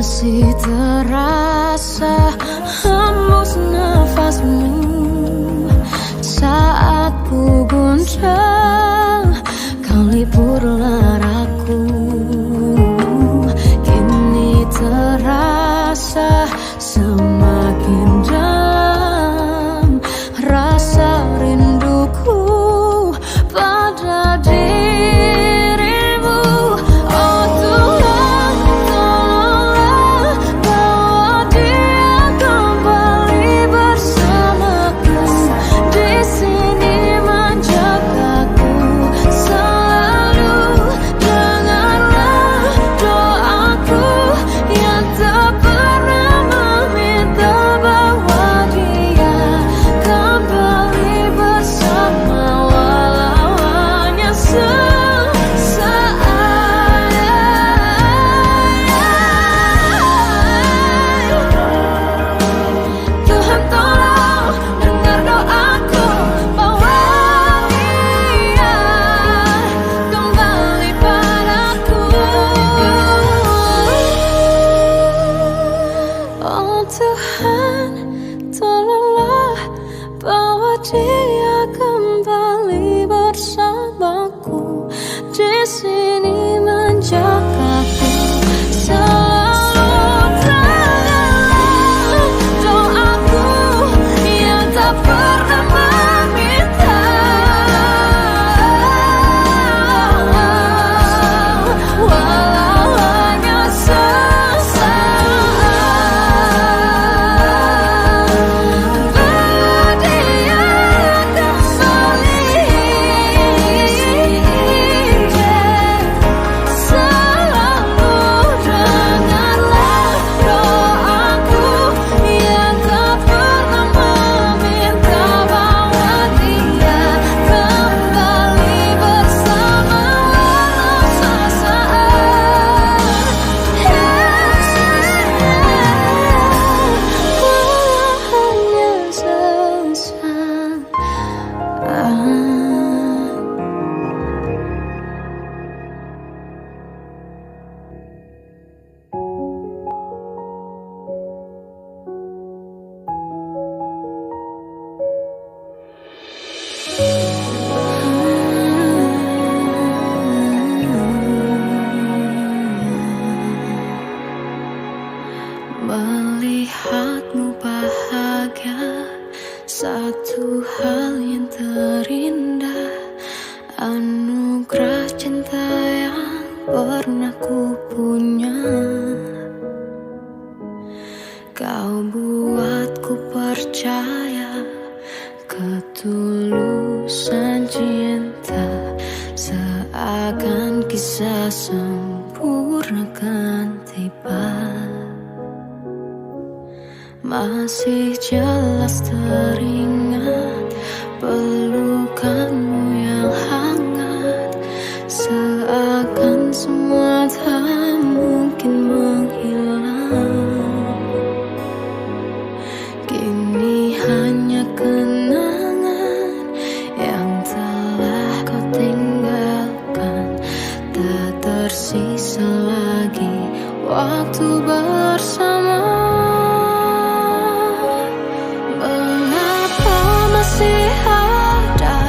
Masih terasa hembus nafasmu saat ku goncang, kau liburlah raku. Kini terasa semakin dalam rasa rinduku pada dirimu. Oh Tuhan, tolonglah bawa dia kembali bersamaku. Di sini menjagaku selalu. Dengarlah doaku yang tak pernah meminta, bawa dia kembali bersama walau hanya sesaat. Tuhan tolong dengar doaku, bawa dia kembali padaku. Oh Tuhan, tolonglah bawa dia kembali bersamaku. Di sini menjagaku selalu. Dengarlah doaku yang tak pernah meminta, walau hanya sesaat. Bawa dia kembali selalu. Dengarlah doaku yang tak pernah meminta, bawa dia kembali bersama walau sesaat. Walau hanya sesaat. Melihatmu bahagia, satu hal yang terindah, anugerah cinta yang pernah ku punya. Kau buatku percaya ketulusan cinta, seakan kisah sempurna kan tiba. Masih jelas teringat pelukanmu yang hangat, seakan semua tak mungkin menghilang. Kini hanya kenangan yang telah kau tinggalkan, tak tersisa lagi waktu bersama. Mengapa masih ada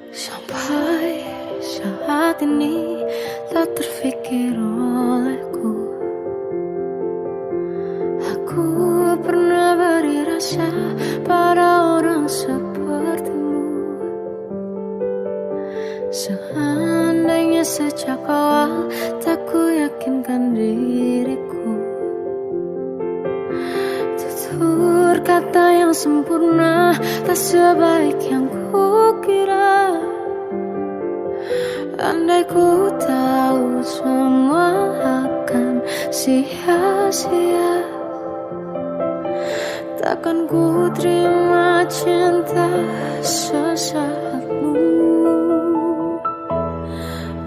Sampai saat ini tak terfikir olehku, aku pernah beri rasa pada orang sepertimu. Seandainya sejak awal tak ku yakinkan diriku, tutur kata yang sempurna tak sebaik yang ku kira. Andai ku tahu semua akan sia-sia, takkan ku terima cinta sesaatmu.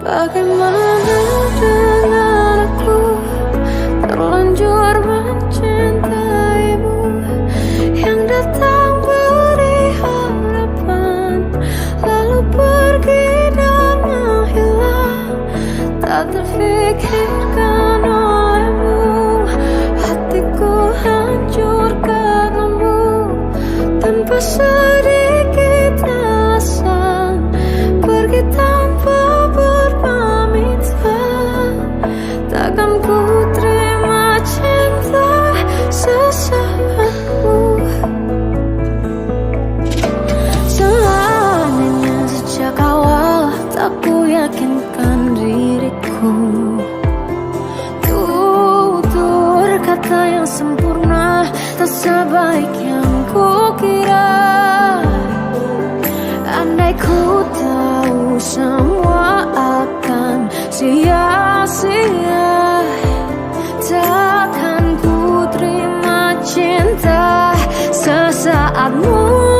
Bagaimana dengan aku terlanjur mencintaimu, yang datang beri harapan lalu pergi dan menghilang. Tak terfikirkan olehmu, hatiku hancur karenamu. Tanpa sedikit alasan pergi tanpa berpamitan, takkan ku terima cinta sesaatmu. Seandainya sejak awal tak ku yakinkan diriku, tutur kata yang sempurna tak sebaik yang ku kira. Andai ku tahu semua akan sia-sia, takkan ku terima cinta sesaatmu.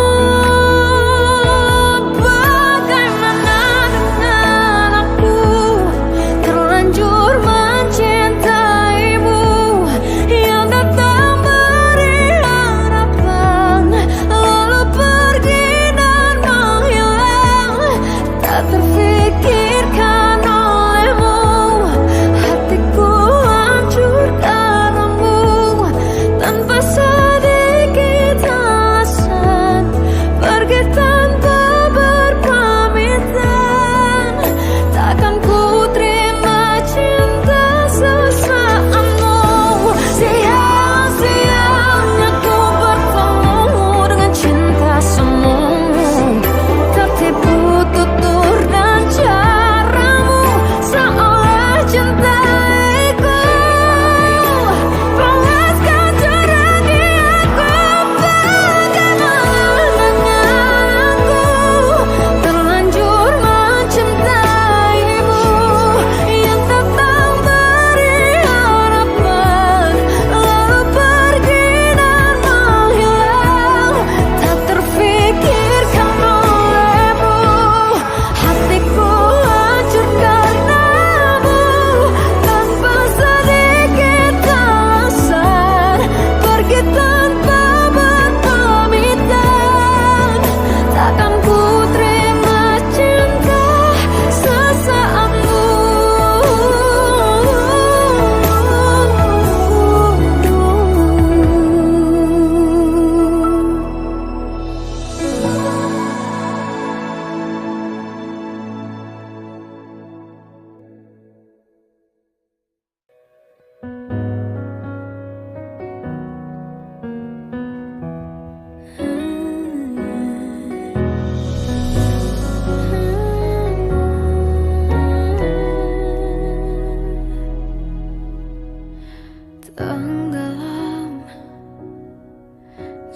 Tenggelam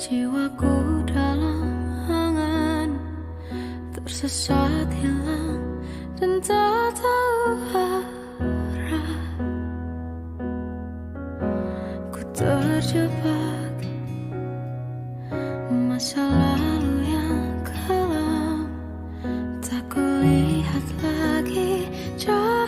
jiwaku dalam angan, tersesat hilang dan tak tahu arah. Ku terjebak masa lalu yang kelam, tak kulihat lagi jalan.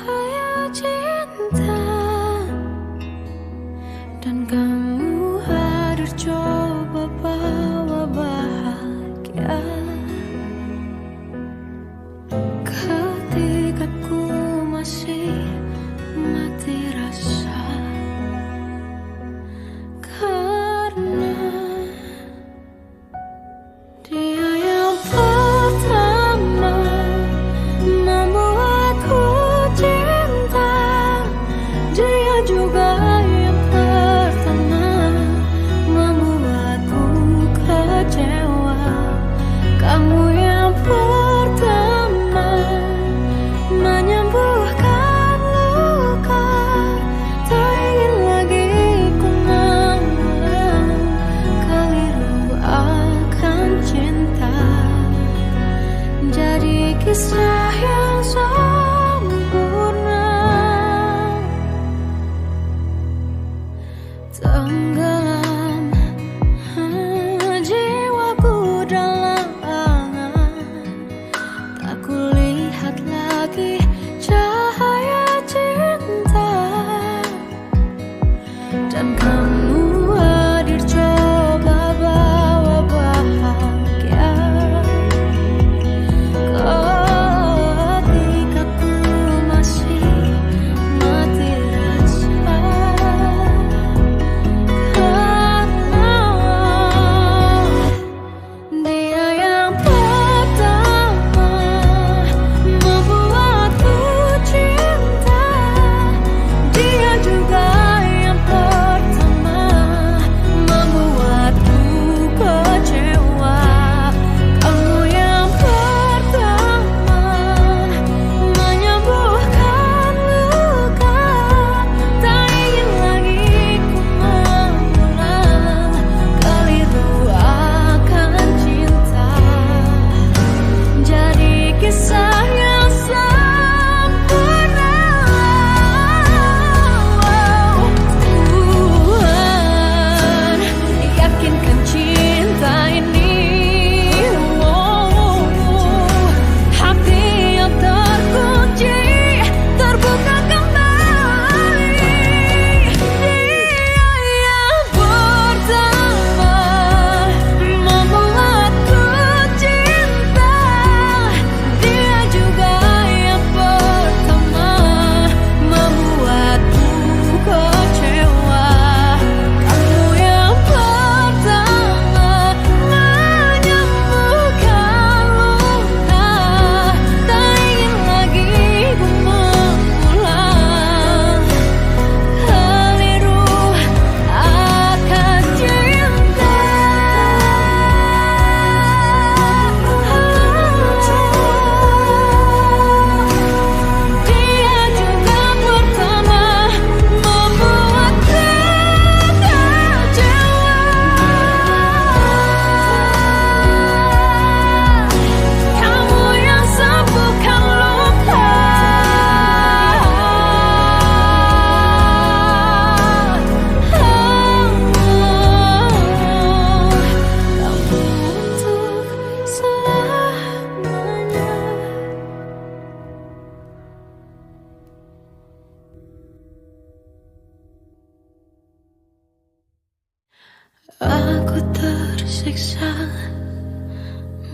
Aku tersiksa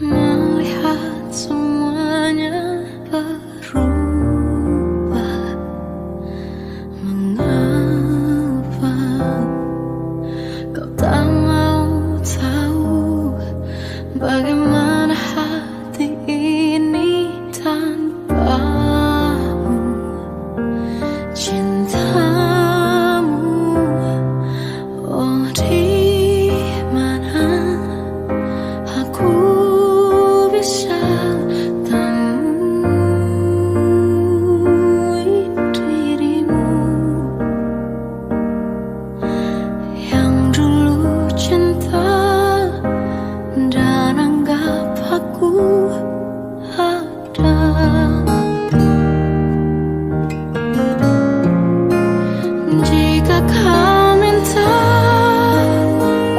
melihat semuanya berubah. Mengapa kau tak mau tahu bagaimana hati ini tanpamu? Cintamu, oh di mana aku bisa temui dirimu yang dulu cinta dan anggap aku ada. Jika kau minta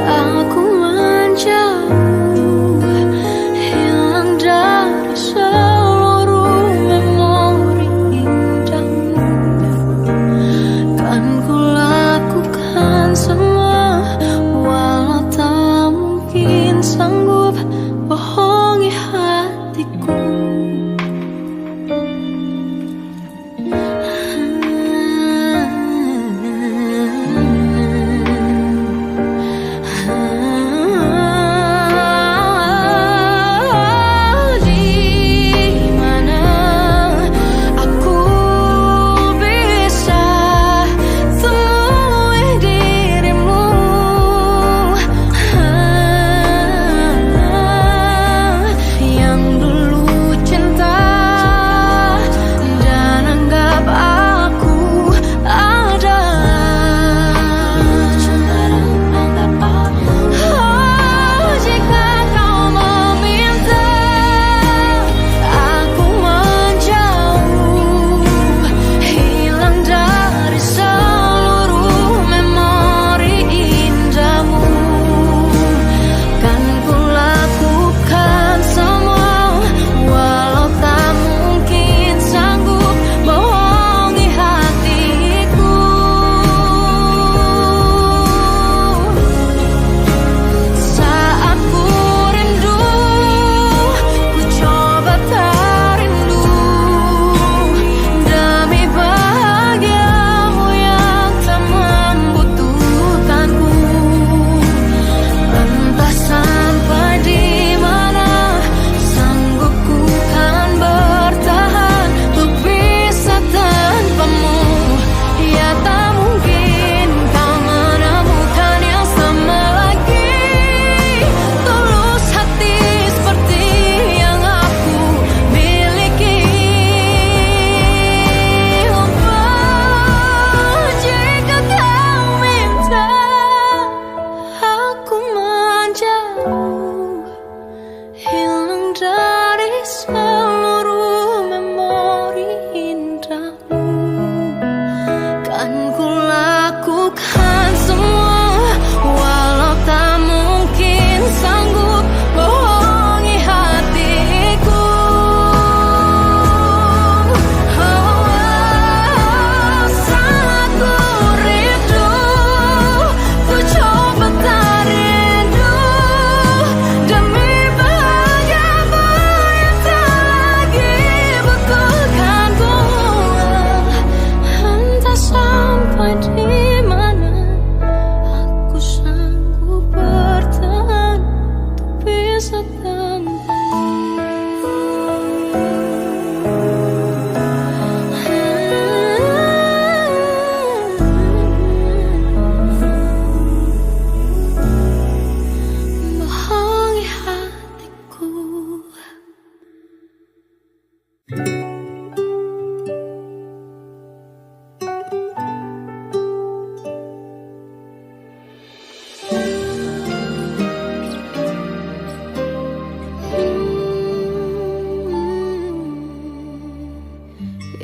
aku menjauh, hilang dari seluruh memori indahmu, kan ku lakukan semua, walau tak mungkin sanggup bohongi hatiku.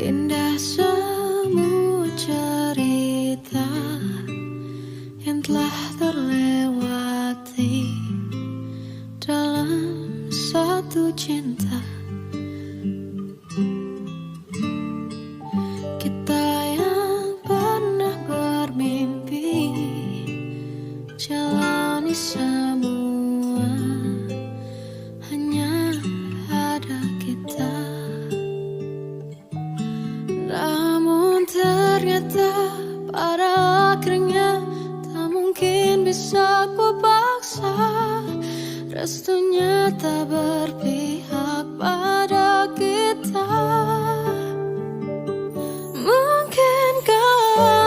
Indah semua cerita yang telah terlewati dalam satu cinta. Kita yang pernah bermimpi jalani semua ternyata pada akhirnya tak mungkin bisa ku paksa. Restunya tak berpihak pada kita. Mungkinkah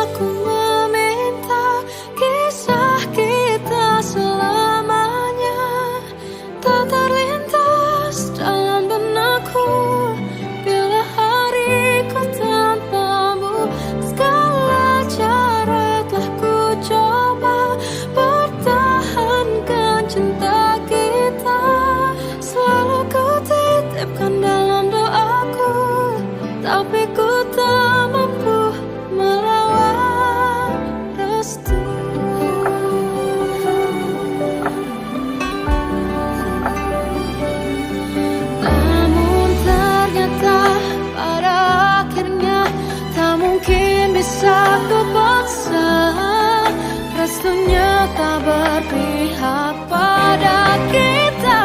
aku meminta kisah kita selamanya tak terlintas dalam benakku bila hariku tanpamu. Segala cara telah ku coba pertahankan cinta kita. Selalu ku titipkan dalam doaku, tapi ku tak mampu melawan restu. Namun ternyata pada akhirnya tak mungkin bisa ku paksa. Restunya tak berpihak pada kita.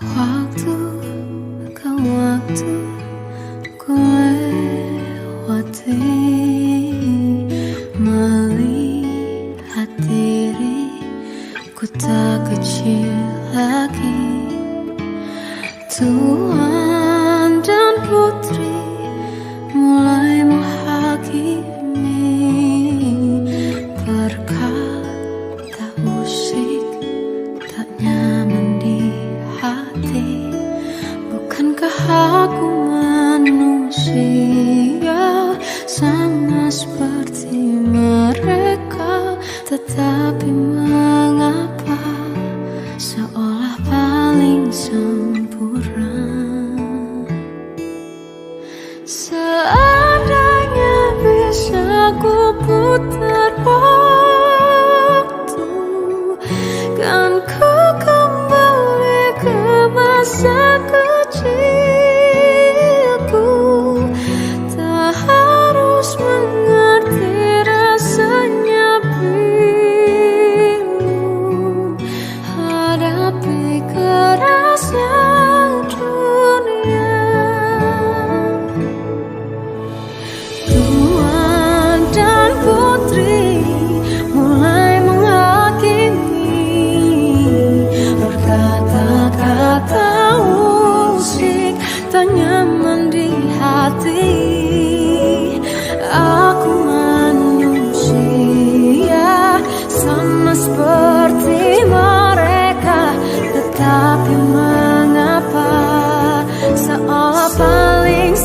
Waktu ke waktu ku lewati, melihat diri ku tak kecil lagi. Tuan dan putri mulai menghakimi, berkata usik tak nyaman di hati. Bukankah aku manusia sama seperti mereka? Tetapi mengapa seolah paling sempurna? Seandainya bisa ku putar waktu, kan ku kembali ke masa kecilku. Tak harus mengerti rasanya bingung hadapi kerasnya dunia. Tuan dan putri mulai menghakimi, berkata-kata usik tak nyaman di hati. Aku manusia sama seperti mereka, tetapi mengapa seolah paling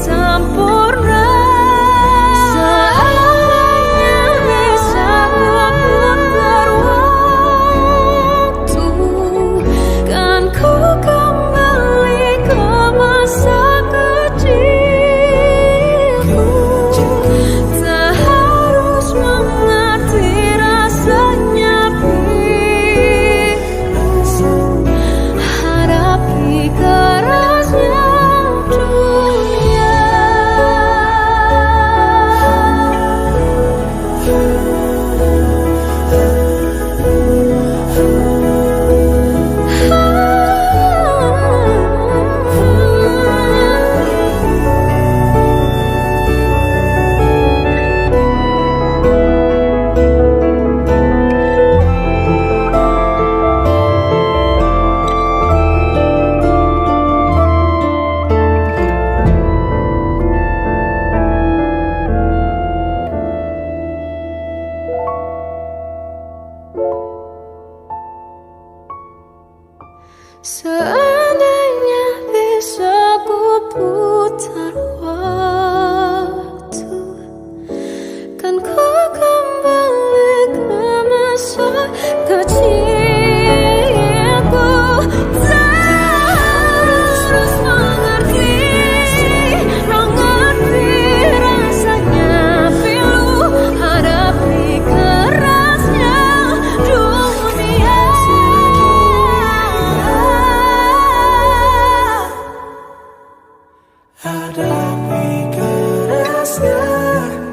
hadapi kerasnya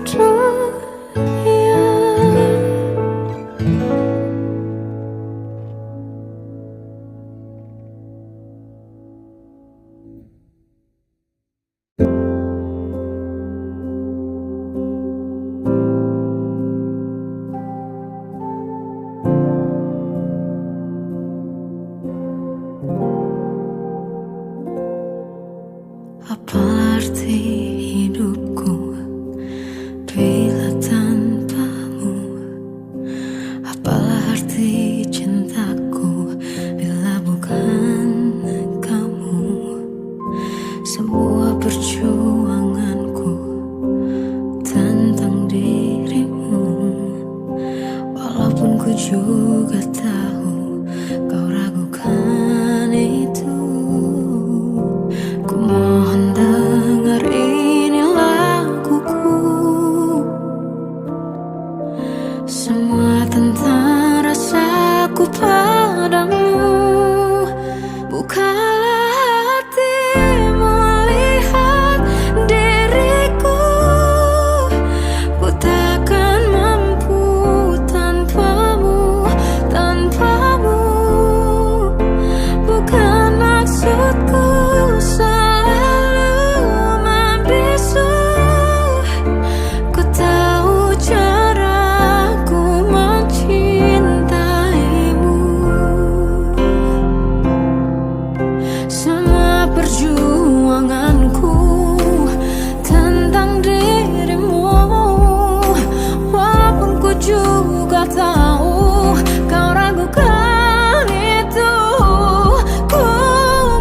dunia. Apa arti hidupku bila tanpamu? Apalah arti cintaku bila bukan kamu? Semua perjuanganku tentang dirimu, walaupun ku juga tahu kau ragukan itu. Ku mohon dengar ini laguku, semua tentang rasaku padamu. Bukalah hatimu, lihat diriku. Ku takkan mampu tanpamu, tanpamu. Bukan maksudku perjuanganku tentang dirimu, walaupun ku juga tahu kau ragukan itu. Ku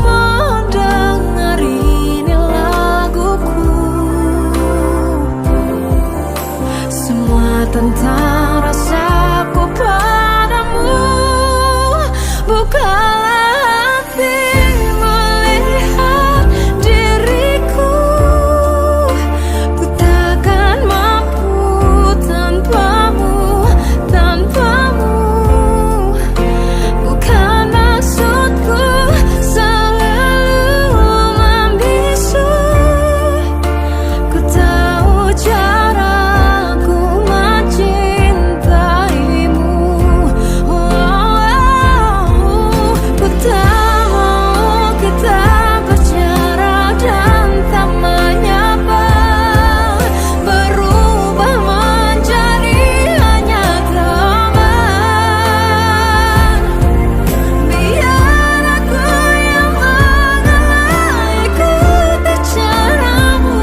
mau dengar ini laguku, semua tentang rasaku padamu. Bukalah hatimu, lihat diriku. Ku takkan mampu tanpamu, tanpamu. Bukan maksudku selalu membisu. Ku tahu caraku mencintaimu. Ku tak mau kita berjarak dan tak menyapa, berubah menjadi hanya teman. Biar aku yang mengalah ikuti caramu,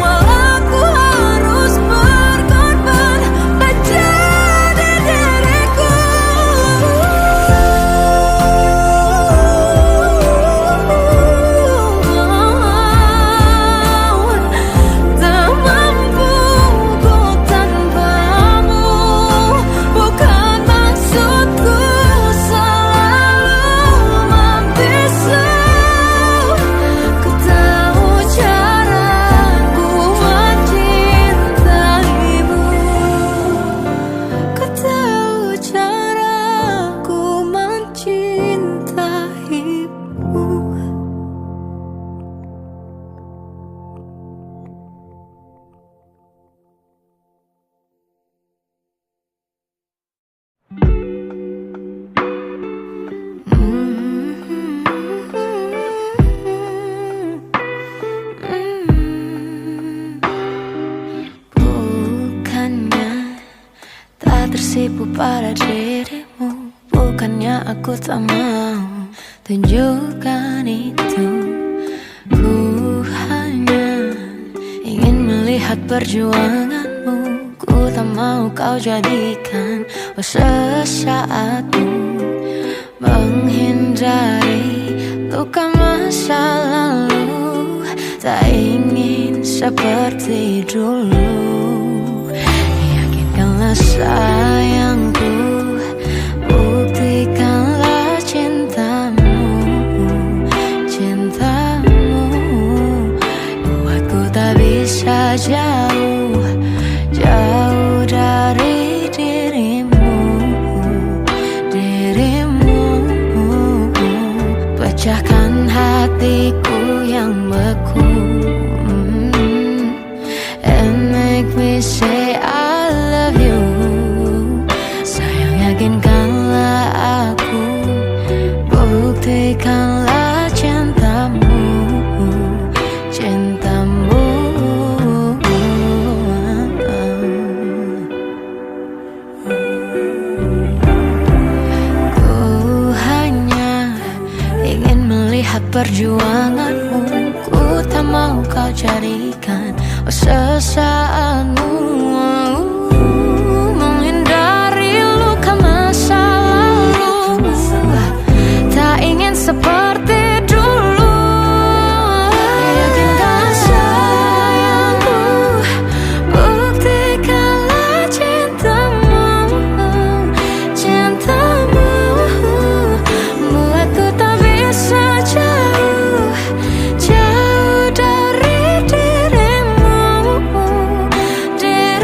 walau aku harus berkorban menjadi diriku. Tak mampu ku tanpamu, bukan maksudku selalu membisu. Ku tahu caraku mencintaimu. Ku tahu caraku mencintaimu. Bukannya tak tersipu pada dirimu, bukannya aku tak mau tunjukkan itu. Ku hanya ingin melihat perjuanganmu. Ku tak mau kau jadikan sesaatmu menghindari luka masa lalu. Tak ingin seperti dulu. Yakinkanlah sayangku, buktikanlah cintamu, cintamu. Buatku tak bisa jauh, jauh dari dirimu, dirimu. Pecahkan hatiku yang perjuanganmu. Ku tak mau kau jadikan sesaatmu. Menghindari luka masa lalu, tak ingin seperti dulu. Yakinkan sayangku, buktikanlah cintamu. Cintamu buatku tak bisa jauh, jauh dari dirimu, dirimu.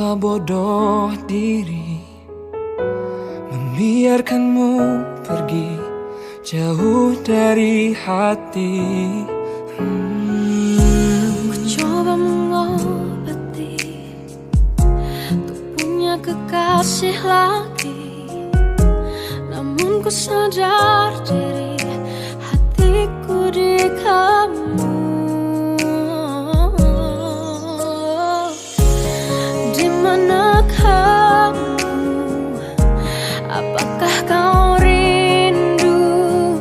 Apa bodoh diri membiarkanmu pergi jauh dari hati. Ku coba mengobati untuk punya kekasih lagi, namun ku sadar diri hatiku di kamu. Di mana kamu? Apakah kau rindu?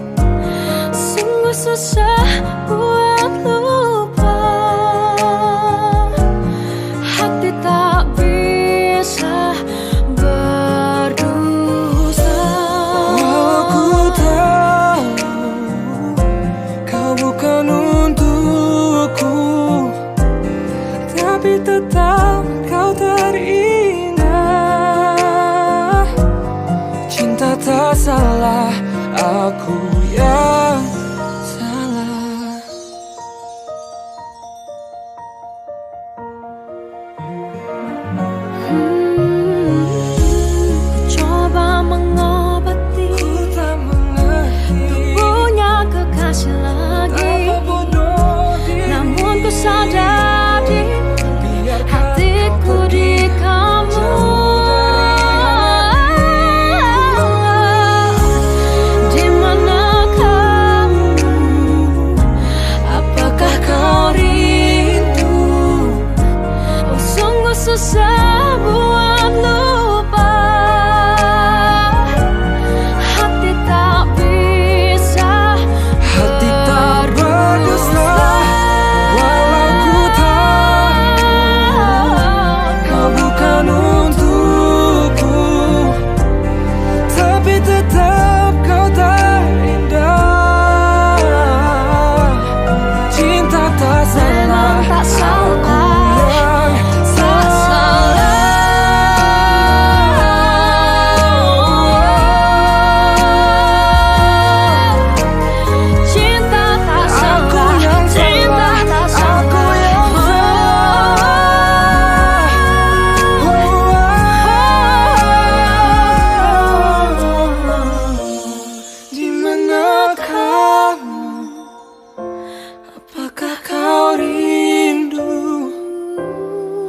Sungguh susah buat lupa, hati tak bisa berdosa. Aku tahu kau bukan untukku, tapi tetap kau terindah. Cinta tak salah, aku yang salah. Coba mengobati, Ku tak mengerti punya kekasih lagi, apa bodoh diri, namun ku sadar biarkan hatiku di kamu. Di mana kamu? Apakah kau rindu? Oh, sungguh susah buat lupa, hati tak bisa hati tak berdosa. Walau ku tahu kau bukan untukku, tapi tetap kau terindah. Cinta tak salah, memang tak salah, yang tak salah. Cinta tak Aku salah, yang cinta salah, tak aku salah. yang salah. Di mana kamu? Apakah kau rindu?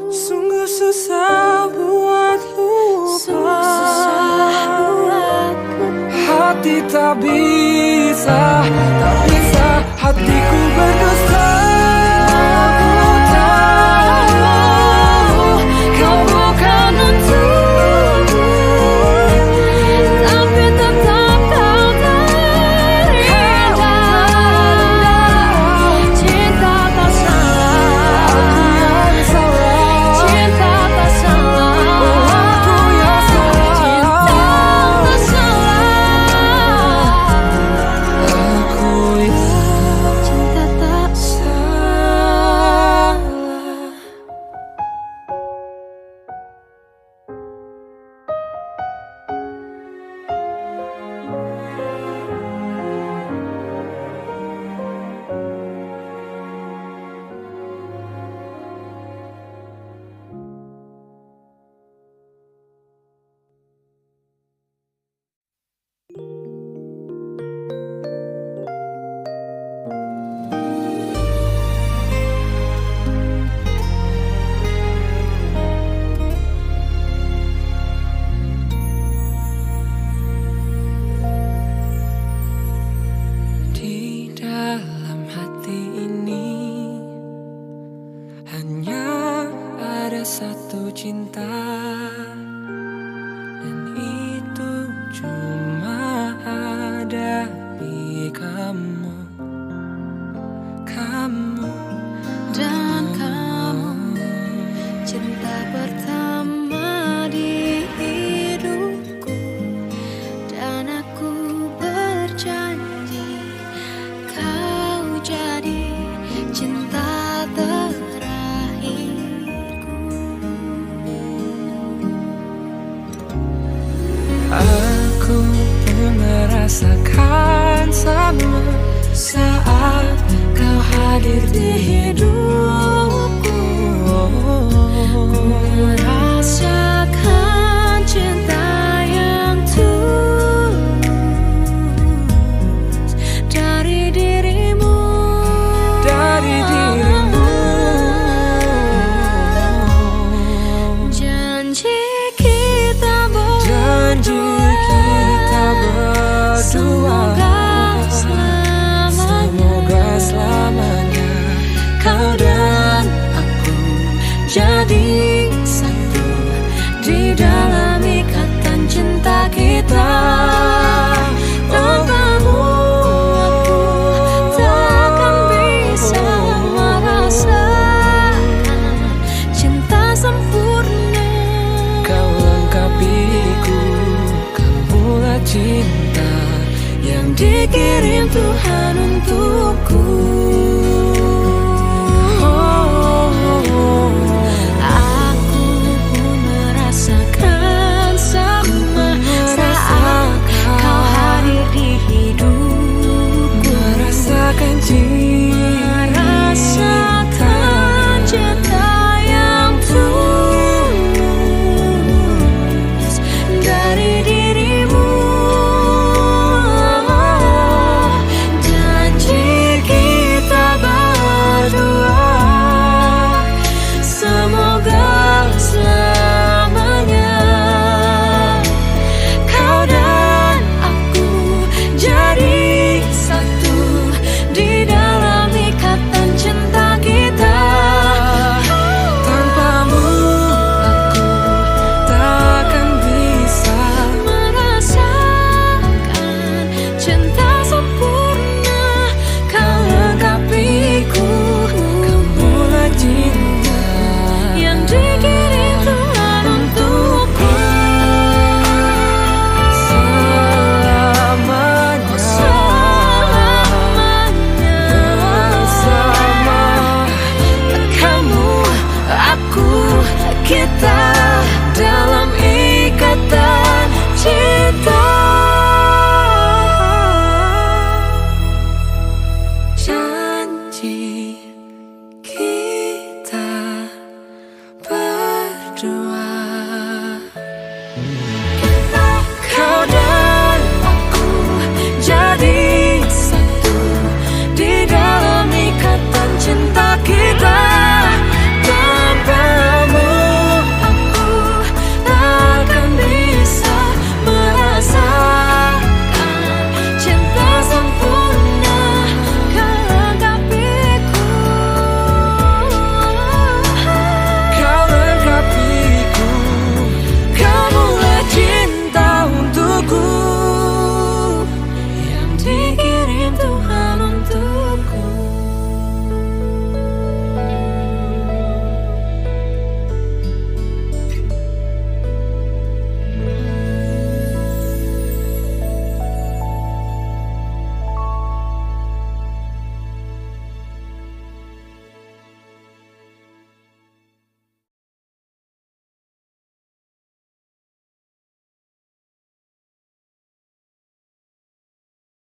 Sungguh susah buat lupa, hati tak bisa, hatiku berdosa. Aku tahu Kau bukan untukku, tapi tetap kau terindah. Cinta tak salah, aku yang salah, cinta tak salah, aku yang salah. cinta tak salah, Aku yang cinta tak salah. Di dalam hati ini hanya ada satu cinta, dan itu cuma ada di kamu. dan kamu, cinta pertama di hidupku, dan aku berjanji kau jadi cinta terakhirku. Aku pun merasakan sama saat kau hadir di hidup.